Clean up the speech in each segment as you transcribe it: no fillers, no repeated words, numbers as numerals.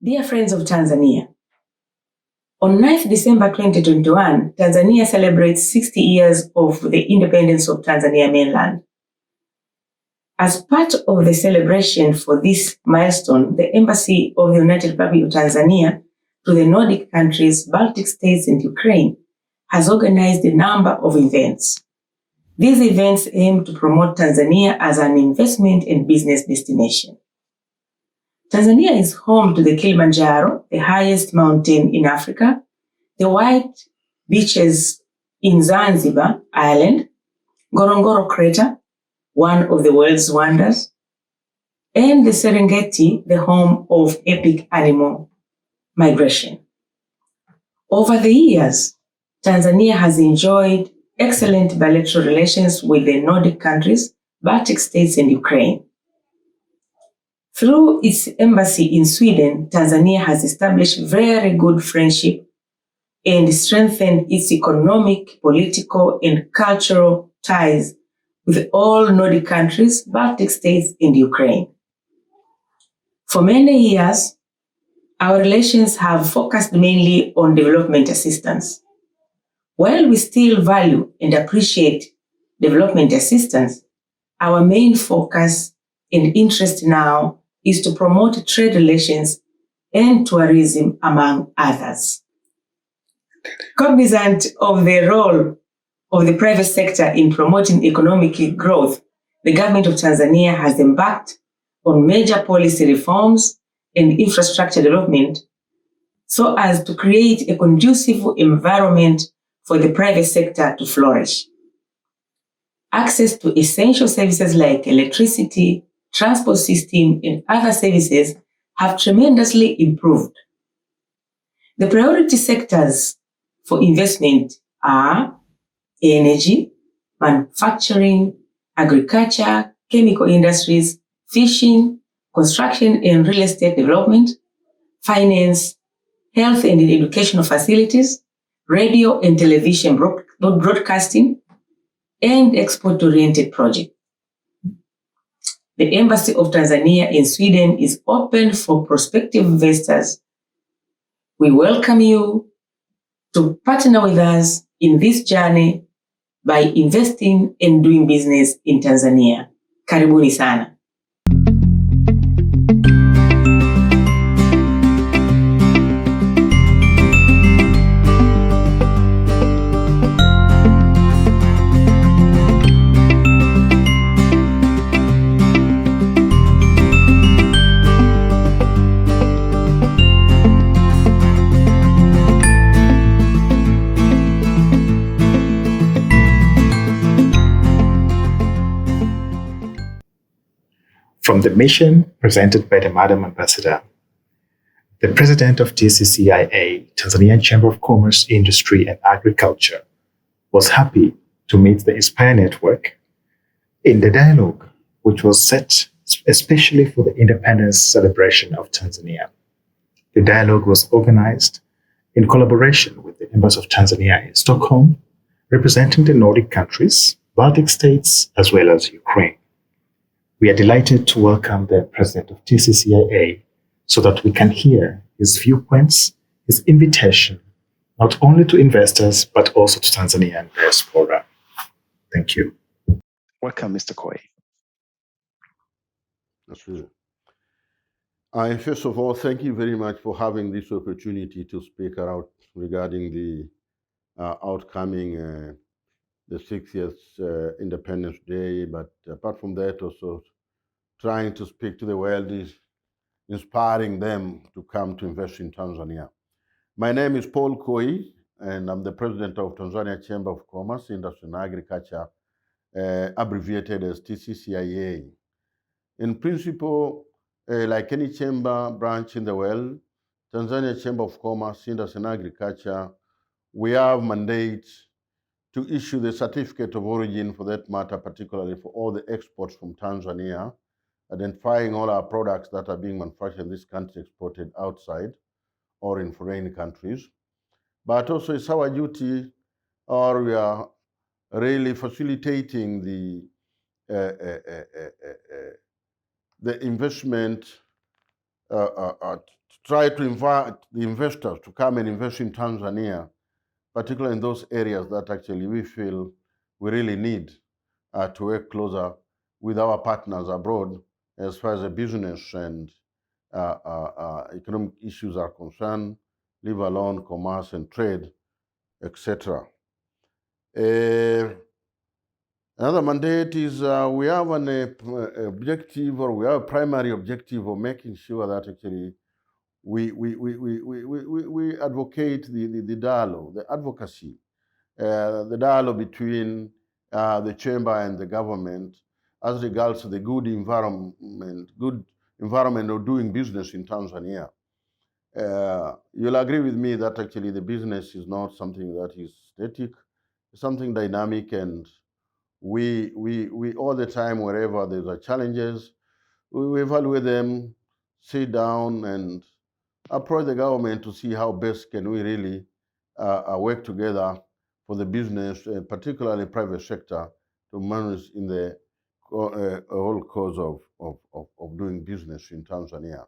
Dear friends of Tanzania, on 9th December 2021, Tanzania celebrates 60 years of the independence of Tanzania mainland. As part of the celebration for this milestone, the Embassy of the United Republic of Tanzania to the Nordic countries, Baltic states, and Ukraine has organized a number of events. These events aim to promote Tanzania as an investment and business destination. Tanzania is home to the Kilimanjaro, the highest mountain in Africa, the white beaches in Zanzibar Island, Ngorongoro Crater, one of the world's wonders, and the Serengeti, the home of epic animal migration. Over the years, Tanzania has enjoyed excellent bilateral relations with the Nordic countries, Baltic states, and Ukraine. Through its embassy in Sweden, Tanzania has established very good friendship and strengthened its economic, political, and cultural ties with all Nordic countries, Baltic states, and Ukraine. For many years, our relations have focused mainly on development assistance. While we still value and appreciate development assistance, our main focus and interest now is to promote trade relations and tourism, among others. Cognizant of the role of the private sector in promoting economic growth, the government of Tanzania has embarked on major policy reforms and infrastructure development so as to create a conducive environment for the private sector to flourish. Access to essential services like electricity, transport system, and other services have tremendously improved. The priority sectors for investment are energy, manufacturing, agriculture, chemical industries, fishing, construction and real estate development, finance, health and educational facilities, radio and television broadcasting, and export-oriented projects. The Embassy of Tanzania in Sweden is open for prospective investors. We welcome you to partner with us in this journey by investing and doing business in Tanzania. Karibuni sana. From the mission presented by the Madam Ambassador, the President of Tccia, Tanzanian Chamber of Commerce, Industry and Agriculture, was happy to meet the Inspire Network in the dialogue which was set especially for the independence celebration of Tanzania. The dialogue was organized in collaboration with the Embassy of Tanzania in Stockholm, representing the Nordic countries, Baltic states, as well as Ukraine. We are delighted to welcome the President of Tccia so that we can hear his viewpoints, his invitation, not only to investors, but also to Tanzanian Diaspora. Thank you. Welcome, Mr. Koi. That's true. I first of all thank you very much for having this opportunity to speak out regarding the outcoming the 60th Independence Day, but apart from that, also trying to speak to the world is inspiring them to come to invest in Tanzania. My name is Paul Koi, and I'm the president of Tanzania Chamber of Commerce, Industry and Agriculture, abbreviated as TCCIA. In principle, like any chamber branch in the world, Tanzania Chamber of Commerce, Industry and Agriculture, we have mandates to issue the certificate of origin, for that matter, particularly for all the exports from Tanzania, identifying all our products that are being manufactured in this country, exported outside or in foreign countries. But also it's our duty, or we are really facilitating the investment try to invite the investors to come and invest in Tanzania, particularly in those areas that actually we feel we really need to work closer with our partners abroad as far as the business and economic issues are concerned, leave alone commerce and trade, etc. Another mandate is we have an objective, or we have a primary objective of making sure that actually we advocate the dialogue, the advocacy, the dialogue between the chamber and the government as regards to the good environment of doing business in Tanzania. You'll agree with me that actually the business is not something that is static, it's something dynamic, and we all the time, wherever there's a challenges, we evaluate them, sit down and approach the government to see how best can we really work together for the business, particularly private sector, to manage in the whole cause of doing business in Tanzania.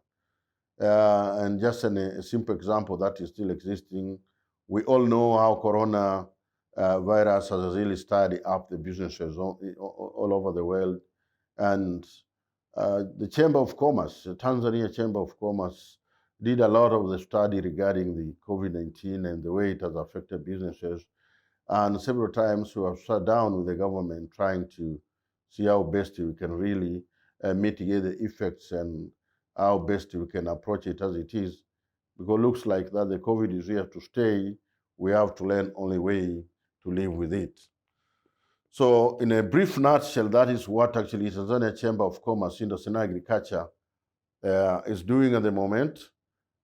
And just a simple example that is still existing, we all know how corona virus has really started up the businesses all over the world. And the Chamber of Commerce, the Tanzania Chamber of Commerce, did a lot of the study regarding the COVID-19 and the way it has affected businesses. And several times we have sat down with the government trying to see how best we can really mitigate the effects and how best we can approach it as it is. Because it looks like that the COVID is here to stay. We have to learn only way to live with it. So in a brief nutshell, that is what actually Tanzania Chamber of Commerce, Industry and Agriculture is doing at the moment.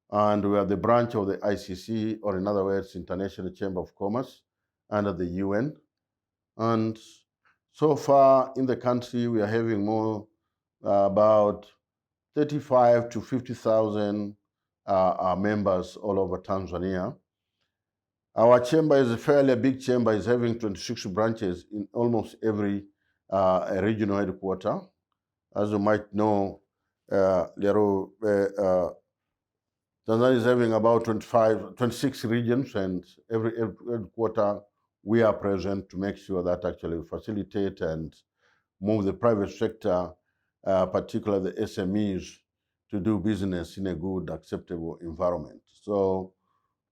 And we are the branch of the ICC, or in other words, International Chamber of Commerce, under the UN. And so far in the country, we are having more about 35 to 50,000 members all over Tanzania. Our chamber is a fairly big chamber, is having 26 branches in almost every regional headquarter. As you might know, Tanzania is having about 26 regions, and every headquarter we are present to make sure that actually we facilitate and move the private sector, particularly the SMEs, to do business in a good, acceptable environment. So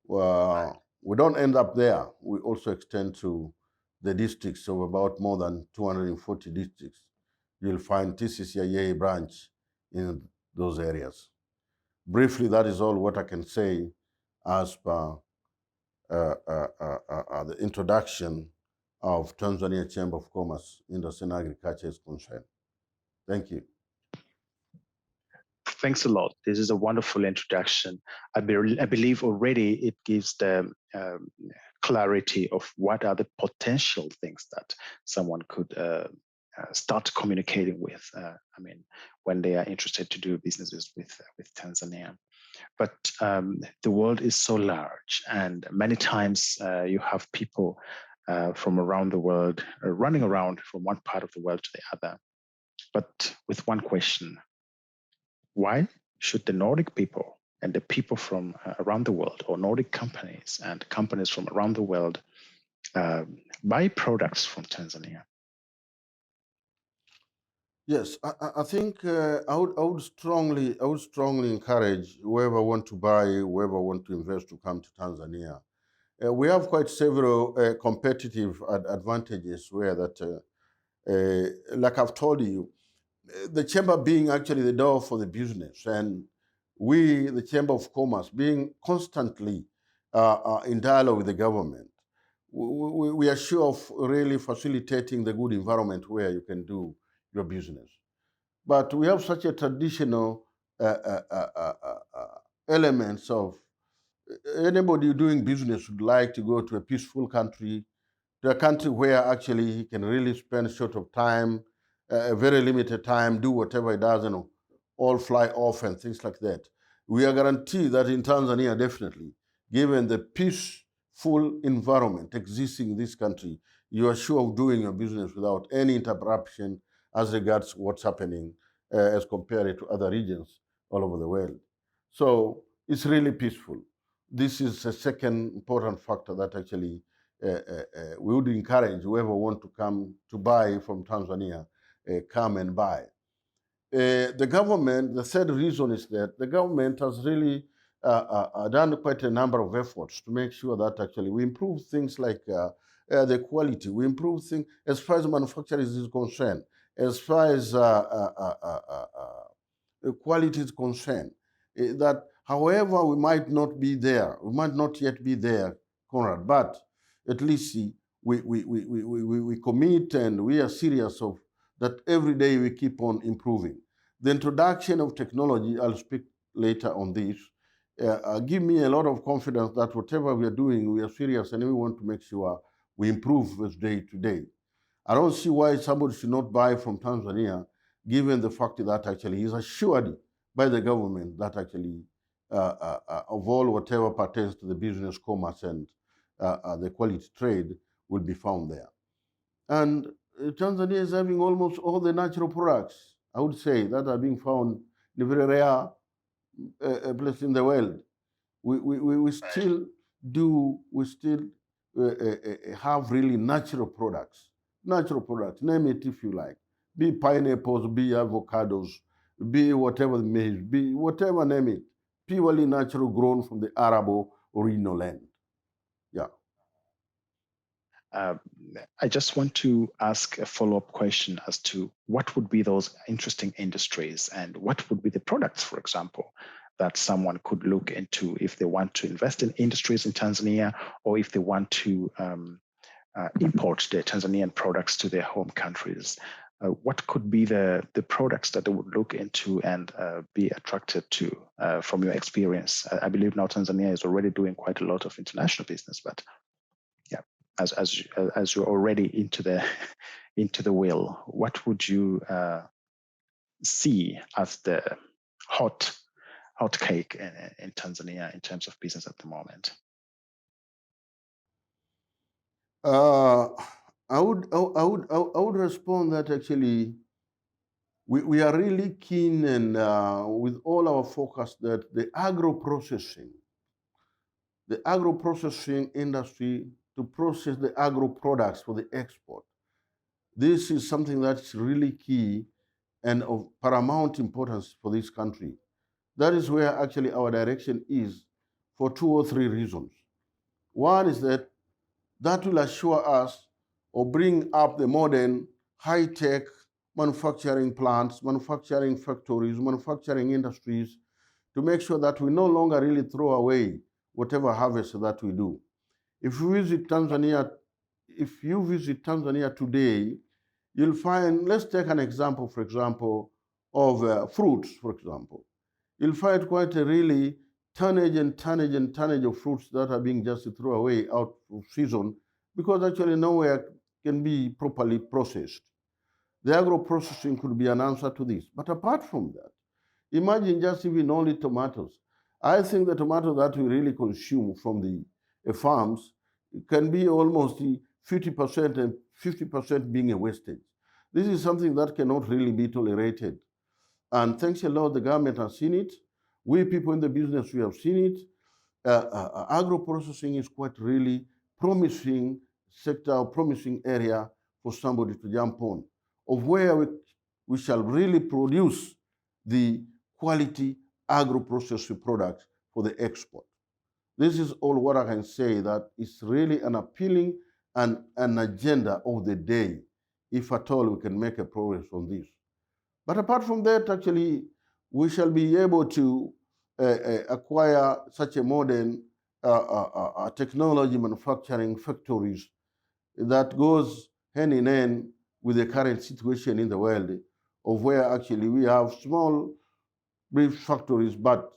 we don't end up there. We also extend to the districts of about more than 240 districts. You'll find Tccia branch in those areas. Briefly, that is all what I can say as per the introduction of Tanzania Chamber of Commerce, Industry and Agriculture is concerned. Thank you. Thanks a lot. This is a wonderful introduction. I believe already it gives the clarity of what are the potential things that someone could start communicating with. When they are interested to do businesses with Tanzania. But the world is so large, and many times you have people from around the world running around from one part of the world to the other, but with one question: why should the Nordic people and the people from around the world, or Nordic companies and companies from around the world, buy products from Tanzania? Yes, I think I would strongly encourage whoever want to buy, whoever want to invest, to come to Tanzania. We have quite several competitive advantages where that, like I've told you, the chamber being actually the door for the business, and we, the Chamber of Commerce, being constantly in dialogue with the government, we are sure of really facilitating the good environment where you can do your business. But we have such a traditional elements of anybody doing business would like to go to a peaceful country, to a country where actually he can really spend short of time, a very limited time, do whatever he does, all fly off and things like that. We are guaranteed that in Tanzania, definitely, given the peaceful environment existing in this country, you are sure of doing your business without any interruption as regards what's happening as compared to other regions all over the world. So it's really peaceful. This is a second important factor that actually we would encourage whoever want to come to buy from Tanzania, come and buy. The government, the third reason is that the government has really done quite a number of efforts to make sure that actually we improve things like the quality, we improve things as far as manufacturing is concerned, as far as quality is concerned, that however we might not be there, we might not yet be there, Conrad, but at least we commit and we are serious of that every day we keep on improving. The introduction of technology, I'll speak later on this, give me a lot of confidence that whatever we are doing, we are serious and we want to make sure we improve as day to day. I don't see why somebody should not buy from Tanzania, given the fact that actually is assured by the government that actually of all whatever pertains to the business, commerce, and the quality trade will be found there. And Tanzania is having almost all the natural products, I would say, that are being found in a very rare place in the world. We still have really natural products, name it if you like, be pineapples, be avocados, be whatever it may be, whatever, name it, purely natural, grown from the arable or Rhino land. Yeah. I just want to ask a follow-up question as to what would be those interesting industries and what would be the products, for example, that someone could look into if they want to invest in industries in Tanzania or if they want to import their Tanzanian products to their home countries. What could be the products that they would look into and be attracted to from your experience? I believe now Tanzania is already doing quite a lot of international business, but yeah, as you're already into the wheel, what would you see as the hot cake in Tanzania in terms of business at the moment? I would respond that actually we are really keen and with all our focus that the agro-processing industry to process the agro products for the export. This is something that's really key and of paramount importance for this country. That is where actually our direction is for 2 or 3 reasons. One is that will assure us or bring up the modern high-tech manufacturing plants, manufacturing factories, manufacturing industries to make sure that we no longer really throw away whatever harvest that we do. If you visit Tanzania today, you'll find, let's take an example, for example, of fruits, for example. You'll find quite a really tonnage of fruits that are being just thrown away out of season because actually nowhere can be properly processed. The agro-processing could be an answer to this. But apart from that, imagine just even only tomatoes. I think the tomato that we really consume from the farms can be almost 50% and 50% being a wastage. This is something that cannot really be tolerated. And thanks a lot, the government has seen it. We people in the business, we have seen it. Agro-processing is quite really promising sector, or promising area for somebody to jump on, of where we shall really produce the quality agro-processing products for the export. This is all what I can say, that it's really an appealing and an agenda of the day, if at all we can make a progress on this. But apart from that, actually, we shall be able to acquire such a modern technology manufacturing factories that goes hand in hand with the current situation in the world, of where actually we have small, brief factories, but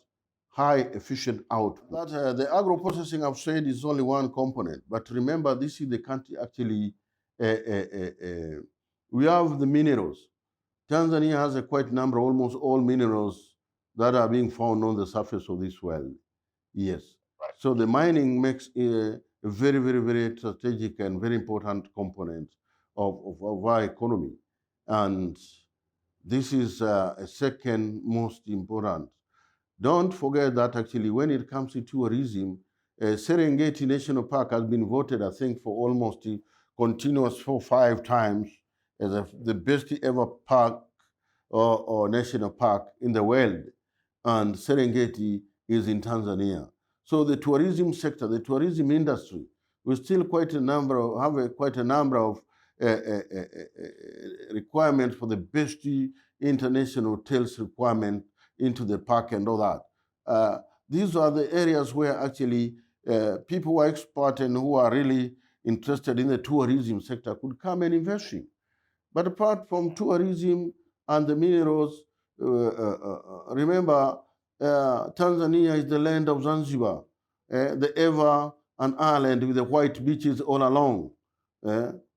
high efficient output. That the agro-processing I've said is only one component, but remember, this is the country actually, we have the minerals. Tanzania has a quite number, almost all minerals that are being found on the surface of this world. Yes. Right. So the mining makes a very, very, very strategic and very important component of our economy. And this is a second most important. Don't forget that actually when it comes to tourism, Serengeti National Park has been voted, I think, for almost continuous 4-5 times as the best ever park or national park in the world. And Serengeti is in Tanzania. So the tourism sector, the tourism industry, we still have quite a number of requirements for the best international hotels requirement into the park and all that. These are the areas where actually people who are expert and who are really interested in the tourism sector could come and invest in. But apart from tourism and the minerals, remember, Tanzania is the land of Zanzibar, the ever an island with the white beaches all along,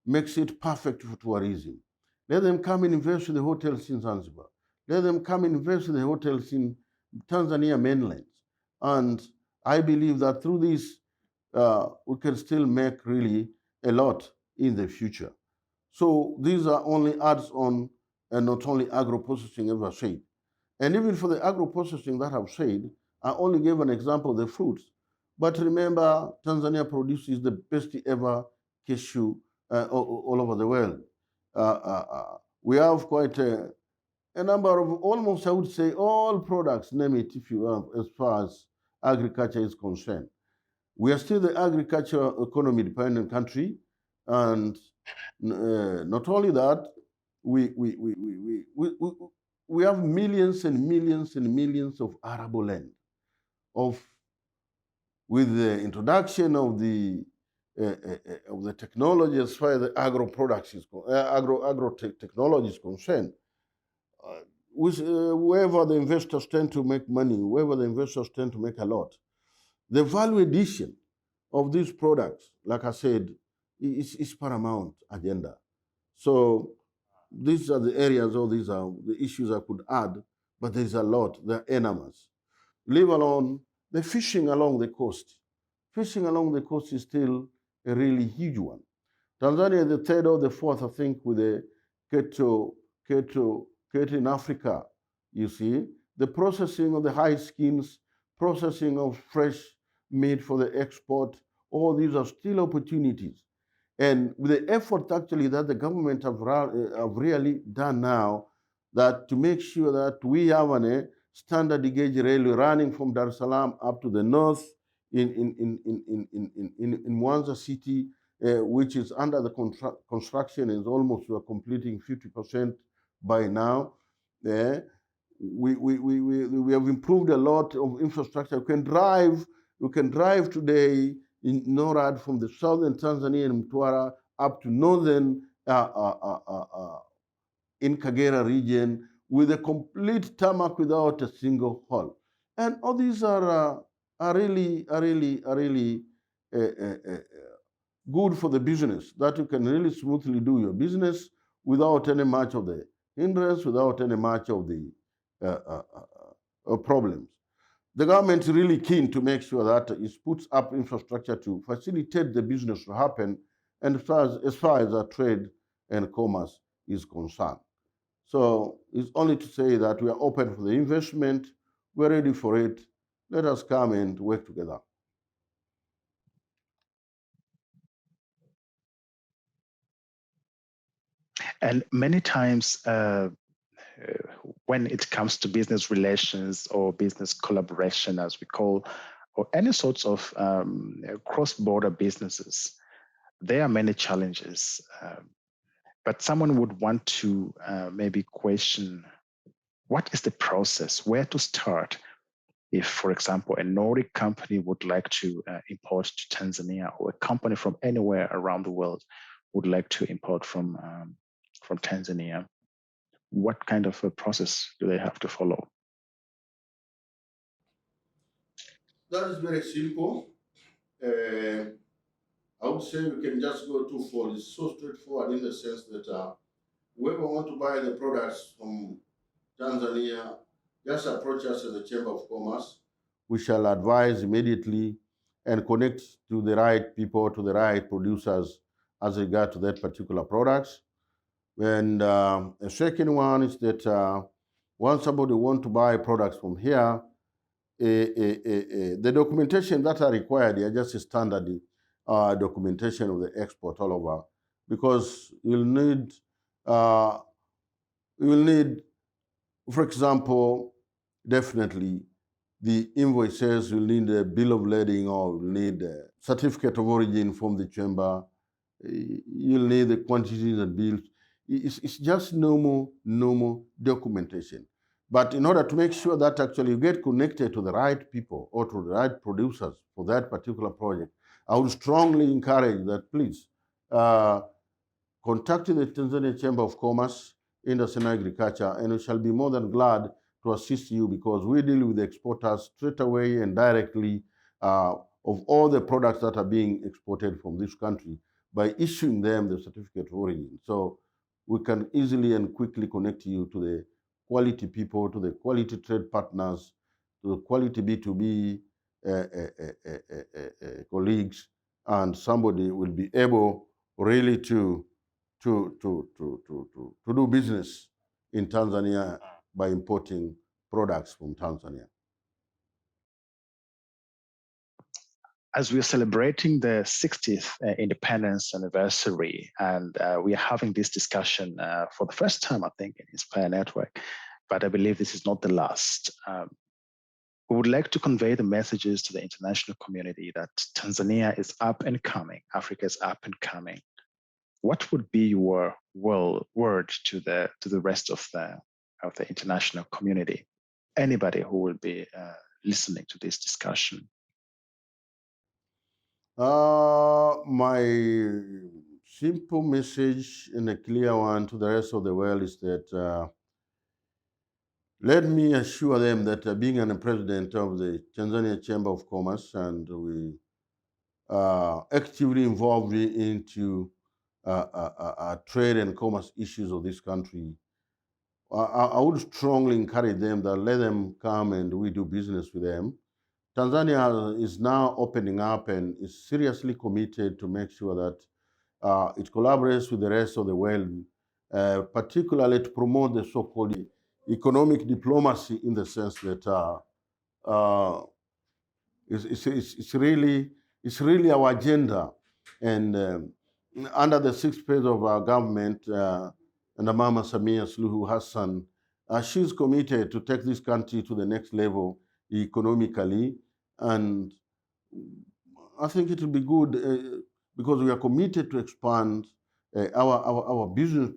makes it perfect for tourism. Let them come and invest in the hotels in Zanzibar. Let them come and invest in the hotels in Tanzania mainland. And I believe that through this, we can still make really a lot in the future. So these are only adds on and not only agro-processing, as I said. And even for the agro-processing that I've said, I only gave an example of the fruits. But remember, Tanzania produces the best ever cashew all over the world. We have quite a number of almost, I would say, all products, name it if you have, as far as agriculture is concerned. We are still the agriculture economy dependent country, and not only that, we have millions and millions and millions of arable land. With the introduction of the technology as far as the technology is concerned, wherever the investors tend to make money, wherever the investors tend to make a lot, the value addition of these products, like I said, is paramount agenda. So these are the areas, or these are the issues I could add, but there's a lot, they're enormous. Leave alone the fishing along the coast. Fishing along the coast is still a really huge one. Tanzania is the third or the fourth, I think, with the keto in Africa, you see. The processing of the hide skins, processing of fresh meat for the export, all these are still opportunities. And with the effort actually that the government have really done now, that to make sure that we have a standard gauge railway running from Dar es Salaam up to the north in Mwanza city, which is under the construction, is almost, we are completing 50% by now. We have improved a lot of infrastructure. We can drive today in NORAD from the southern Tanzania and Mtwara up to northern in Kagera region with a complete tarmac without a single hole. And all these are really good for the business, that you can really smoothly do your business without any much of the hindrance, without any much of the problems. The government is really keen to make sure that it puts up infrastructure to facilitate the business to happen, and as far as our trade and commerce is concerned. So it's only to say that we are open for the investment, we're ready for it. Let us come and work together. And many times, when it comes to business relations or business collaboration, as we call, or any sorts of cross-border businesses, there are many challenges. But someone would want to maybe question, what is the process? Where to start? If, for example, a Nordic company would like to import to Tanzania, or a company from anywhere around the world would like to import from Tanzania, what kind of a process do they have to follow? That is very simple. I would say we can just go twofold. It's so straightforward in the sense that whoever want to buy the products from Tanzania, just approach us as a Chamber of Commerce. We shall advise immediately and connect to the right people, to the right producers as regard to that particular products. And the second one is that once somebody want to buy products from here, the documentation that are required are just a standard documentation of the export all over, because you'll need, for example, definitely the invoices, you'll need a bill of lading, or you'll need a certificate of origin from the chamber. You'll need the quantities and bills. It's just normal documentation. But in order to make sure that actually you get connected to the right people or to the right producers for that particular project, I would strongly encourage that please contact the Tanzanian Chamber of Commerce, Industry and Agriculture, and we shall be more than glad to assist you, because we deal with the exporters straight away and directly of all the products that are being exported from this country by issuing them the certificate of origin. So we can easily and quickly connect you to the quality people, to the quality trade partners, to the quality B2B colleagues, and somebody will be able really to do business in Tanzania by importing products from Tanzania. As we are celebrating the 60th independence anniversary, and we are having this discussion for the first time, I think, in Inspire Network, but I believe this is not the last. We would like to convey the messages to the international community that Tanzania is up and coming, Africa is up and coming. What would be your word to the rest of the international community? Anybody who will be listening to this discussion. My simple message and a clear one to the rest of the world is that let me assure them that being a president of the Tanzania Chamber of Commerce, and we actively involved into trade and commerce issues of this country, I would strongly encourage them that let them come and we do business with them. Tanzania is now opening up and is seriously committed to make sure that it collaborates with the rest of the world, particularly to promote the so-called economic diplomacy, in the sense that it's really our agenda. And under the sixth phase of our government, and Mama Samia Suluhu Hassan, she's committed to take this country to the next level economically. And I think it will be good because we are committed to expand our business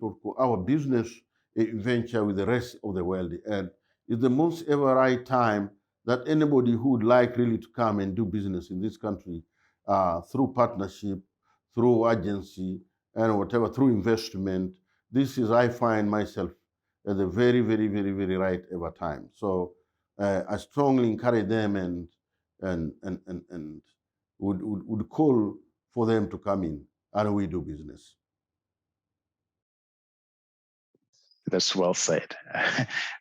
venture with the rest of the world. And it's the most ever right time that anybody who would like really to come and do business in this country through partnership, through agency, and whatever, through investment. This is, I find myself, at the very, very, very, very right ever time. So I strongly encourage them and would call for them to come in, and we do business. That's well said.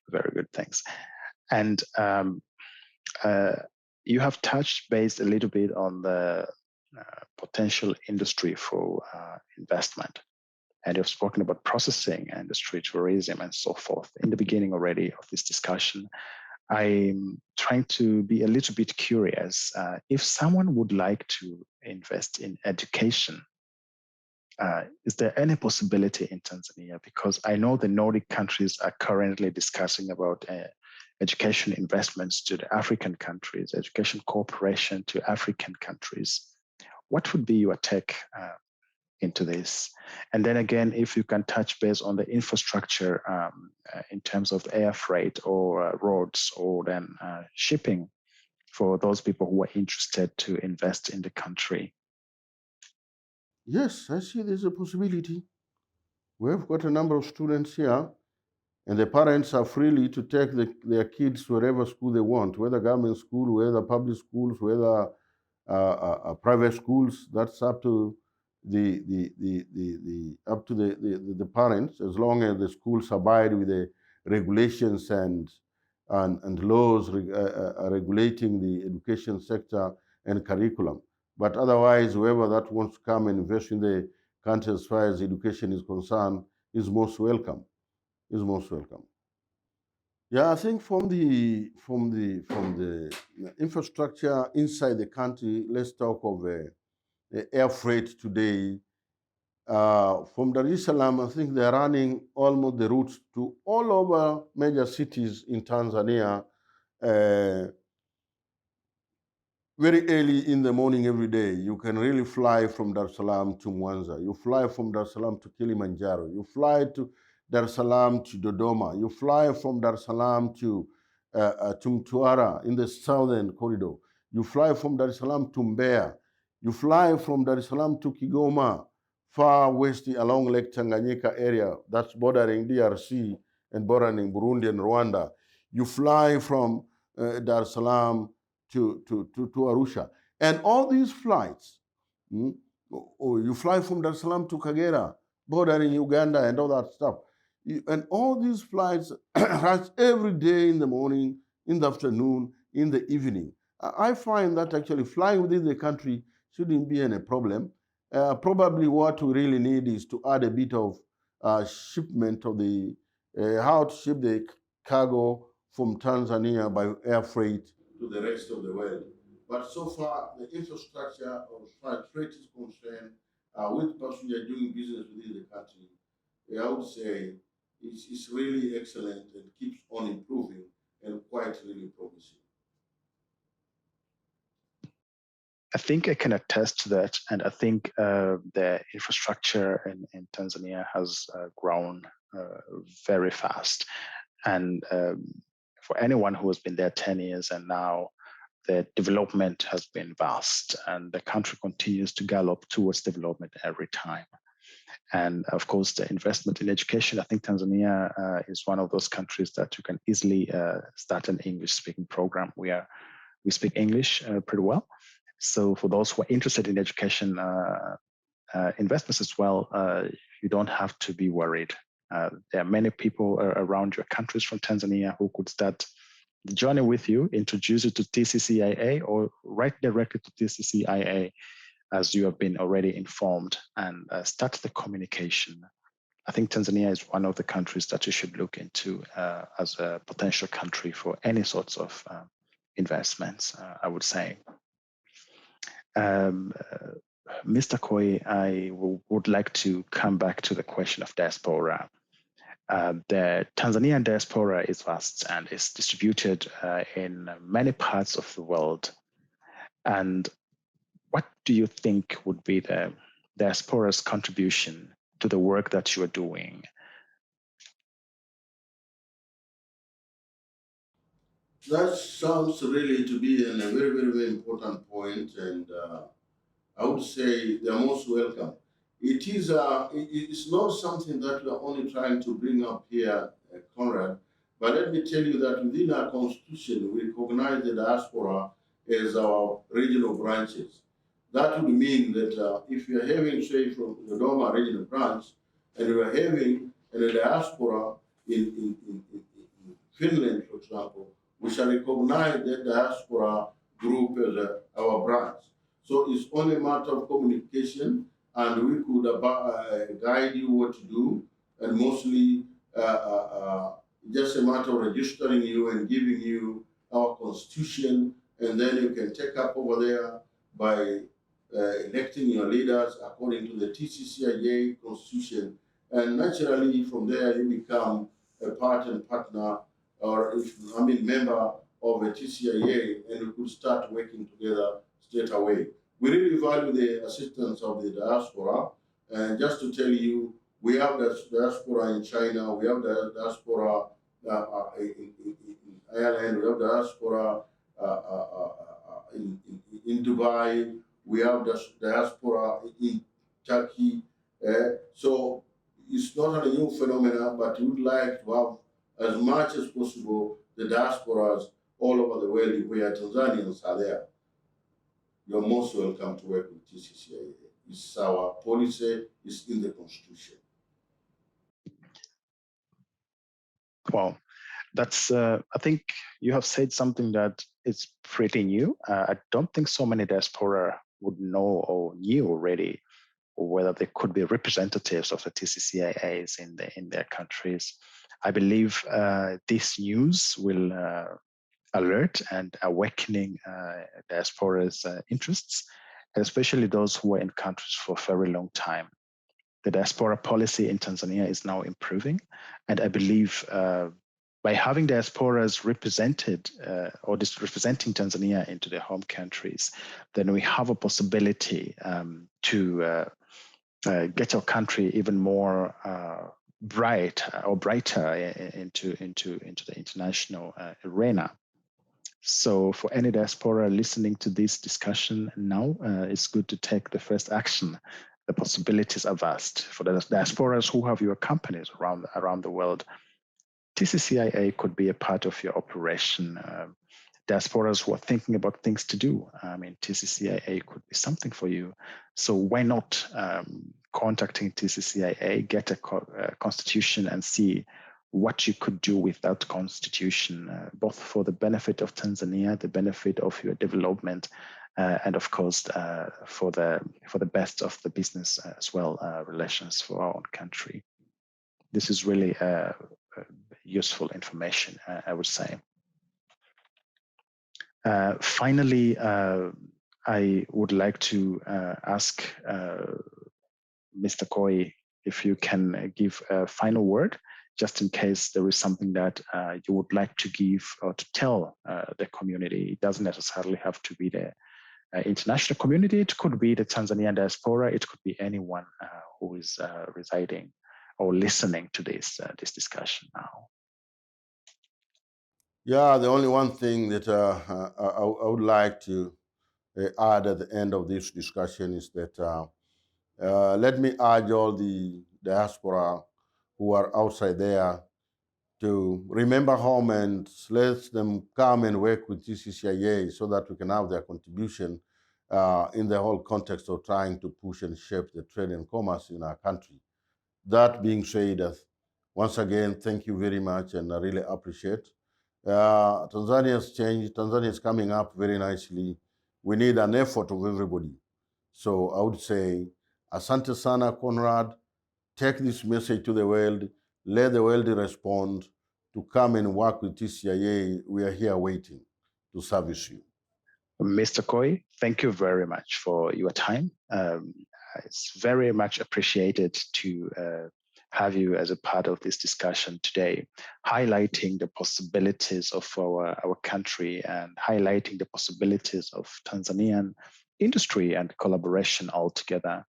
Very good, thanks. And you have touched base a little bit on the potential industry for investment. And you've spoken about processing industry, tourism, and so forth. In the beginning already of this discussion, I'm trying to be a little bit curious. If someone would like to invest in education, is there any possibility in Tanzania? Because I know the Nordic countries are currently discussing about education investments to the African countries, education cooperation to African countries. What would be your take into this? And then again, if you can touch base on the infrastructure in terms of air freight or roads, or then shipping for those people who are interested to invest in the country. Yes, I see there's a possibility. We've got a number of students here, and the parents are freely to take their kids to wherever school they want, whether government school, whether public schools, whether private schools. That's up to the parents, as long as the schools abide with the regulations and laws regulating the education sector and curriculum. But otherwise, whoever that wants to come and invest in the country as far as education is concerned is most welcome. Is most welcome. Yeah, I think from the infrastructure inside the country, let's talk of air freight today. From Dar es Salaam, I think they're running almost the routes to all over major cities in Tanzania very early in the morning every day. You can really fly from Dar es Salaam to Mwanza. You fly from Dar es Salaam to Kilimanjaro. You fly to Dar es Salaam to Dodoma. You fly from Dar es Salaam to Mtwara in the southern corridor. You fly from Dar es Salaam to Mbeya. You fly from Dar es Salaam to Kigoma, far west along Lake Tanganyika area, that's bordering DRC and bordering Burundi and Rwanda. You fly from Dar es Salaam to Arusha. And all these flights, or you fly from Dar es Salaam to Kagera, bordering Uganda and all that stuff. And all these flights rush every day in the morning, in the afternoon, in the evening. I find that actually flying within the country shouldn't be any problem. Probably what we really need is to add a bit of shipment of the, how to ship the cargo from Tanzania by air freight to the rest of the world. But so far, the infrastructure of trade is concerned, with passengers doing business within the country, I would say it's really excellent and keeps on improving and quite really promising. I think I can attest to that, and I think the infrastructure in Tanzania has grown very fast. And for anyone who has been there 10 years and now, the development has been vast, and the country continues to gallop towards development every time. And of course, the investment in education, I think Tanzania is one of those countries that you can easily start an English-speaking program. We speak English pretty well. So for those who are interested in education investments as well, you don't have to be worried. There are many people around your countries from Tanzania who could start the journey with you, introduce you to TCCIA, or write directly to TCCIA as you have been already informed, and start the communication. I think Tanzania is one of the countries that you should look into as a potential country for any sorts of investments, I would say. Mr. Koi, I would like to come back to the question of diaspora. The Tanzanian diaspora is vast and is distributed in many parts of the world. And what do you think would be the diaspora's contribution to the work that you are doing? That sounds really to be a very, very, very important point, and I would say they're most welcome. It's not something that we are only trying to bring up here, Conrad, but let me tell you that within our constitution, we recognize the diaspora as our regional branches. That would mean that if you're having, say, from the Dodoma regional branch, and you are having a diaspora in Finland, for example, we shall recognize that diaspora group as our branch. So it's only a matter of communication, and we could guide you what to do, and mostly just a matter of registering you and giving you our constitution, and then you can take up over there by electing your leaders according to the TCCIA constitution, and naturally from there you become a part and partner, or member of a TCCIA, and we could start working together straight away. We really value the assistance of the diaspora, and just to tell you, we have the diaspora in China, we have the diaspora in Ireland, we have diaspora in Dubai, we have the diaspora in Turkey. So it's not a new phenomenon, but we would like to have as much as possible the diasporas all over the world where Tanzanians are there. You're most welcome to work with TCCIA. It's our policy, it's in the constitution. Well, that's, I think you have said something that is pretty new. I don't think so many diaspora would know or knew already, or whether they could be representatives of the TCCIAs in their countries. I believe this news will alert and awakening diaspora's interests, especially those who were in countries for a very long time. The diaspora policy in Tanzania is now improving, and I believe by having diasporas represented or representing Tanzania into their home countries, then we have a possibility to get our country even more brighter into the international arena. So for any diaspora listening to this discussion now, it's good to take the first action. The possibilities are vast. For the diasporas who have your companies around the world, TCCIA could be a part of your operation. Diasporas who are thinking about things to do, I mean, TCCIA could be something for you. So why not contacting TCCIA, get a constitution and see what you could do with that constitution, both for the benefit of Tanzania, the benefit of your development, and of course for the best of the business as well, relations for our own country. This is really useful information, I would say. Finally, I would like to ask Mr. Koi if you can give a final word, just in case there is something that you would like to give or to tell the community. It doesn't necessarily have to be the international community. It could be the Tanzanian diaspora. It could be anyone who is residing or listening to this discussion now. Yeah, the only one thing that I would like to add at the end of this discussion is that let me urge all the diaspora who are outside there to remember home and let them come and work with TCCIA so that we can have their contribution in the whole context of trying to push and shape the trade and commerce in our country. That being said, once again, thank you very much, and I really appreciate. Tanzania has changed. Tanzania is coming up very nicely. We need an effort of everybody. So I would say, Asante Sana, Conrad, take this message to the world. Let the world respond to come and work with TCIA. We are here waiting to service you. Mr. Koi, thank you very much for your time. It's very much appreciated to have you as a part of this discussion today, highlighting the possibilities of our country and highlighting the possibilities of Tanzanian industry and collaboration altogether.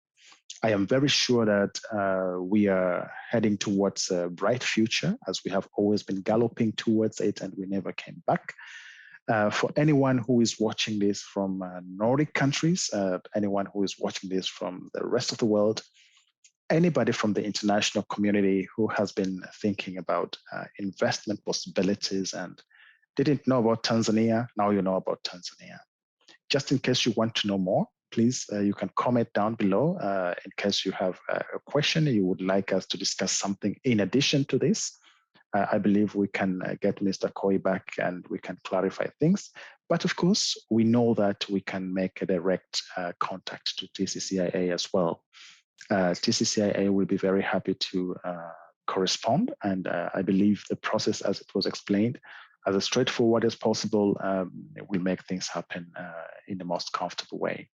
I am very sure that we are heading towards a bright future, as we have always been galloping towards it and we never came back. For anyone who is watching this from Nordic countries, anyone who is watching this from the rest of the world, anybody from the international community who has been thinking about investment possibilities and didn't know about Tanzania, now you know about Tanzania. Just in case you want to know more, please, you can comment down below in case you have a question, you would like us to discuss something in addition to this. I believe we can get Mr. Koi back and we can clarify things. But of course, we know that we can make a direct contact to TCCIA as well. TCCIA will be very happy to correspond. And I believe the process, as it was explained, as straightforward as possible, will make things happen in the most comfortable way.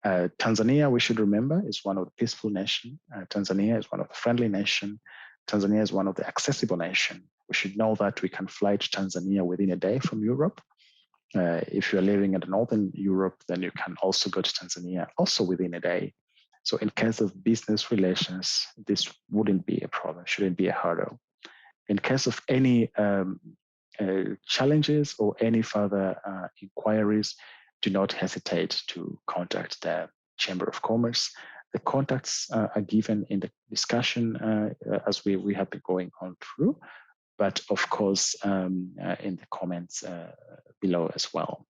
Tanzania, we should remember, is one of the peaceful nations. Tanzania is one of the friendly nations. Tanzania is one of the accessible nations. We should know that we can fly to Tanzania within a day from Europe. If you're living in Northern Europe, then you can also go to Tanzania also within a day. So in case of business relations, this wouldn't be a problem, shouldn't be a hurdle. In case of any challenges or any further inquiries, do not hesitate to contact the Chamber of Commerce. The contacts are given in the discussion as we have been going on through, but of course in the comments below as well.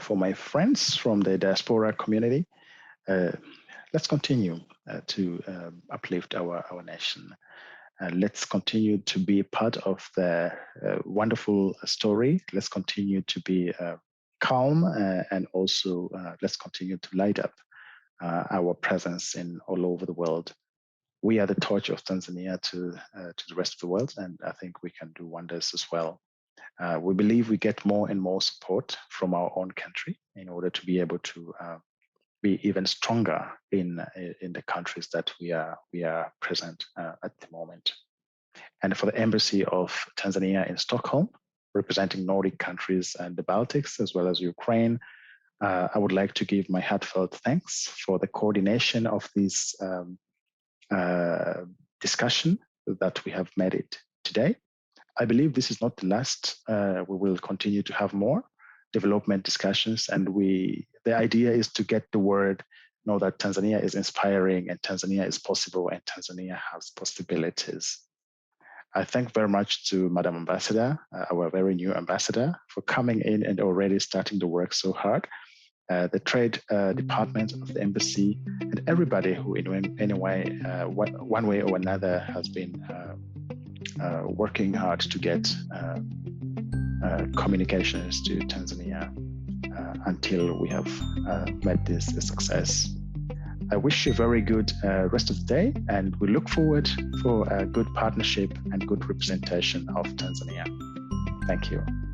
For my friends from the diaspora community, let's continue to uplift our nation. Let's continue to be part of the wonderful story. Let's continue to be calm and also let's continue to light up our presence in all over the world. we are the torch of Tanzania to the rest of the world, and I think we can do wonders as well. We believe we get more and more support from our own country in order to be able to be even stronger in the countries that we are present at the moment. And for the Embassy of Tanzania in Stockholm, representing Nordic countries and the Baltics, as well as Ukraine, I would like to give my heartfelt thanks for the coordination of this discussion that we have made it today. I believe this is not the last. We will continue to have more development discussions, and the idea is to get the word, know that Tanzania is inspiring and Tanzania is possible and Tanzania has possibilities. I thank very much to Madam Ambassador, our very new ambassador, for coming in and already starting the work so hard. The trade department of the embassy and everybody who in any way, one way or another, has been working hard to get communications to Tanzania until we have made this a success. I wish you a very good rest of the day, and we look forward for a good partnership and good representation of Tanzania. Thank you.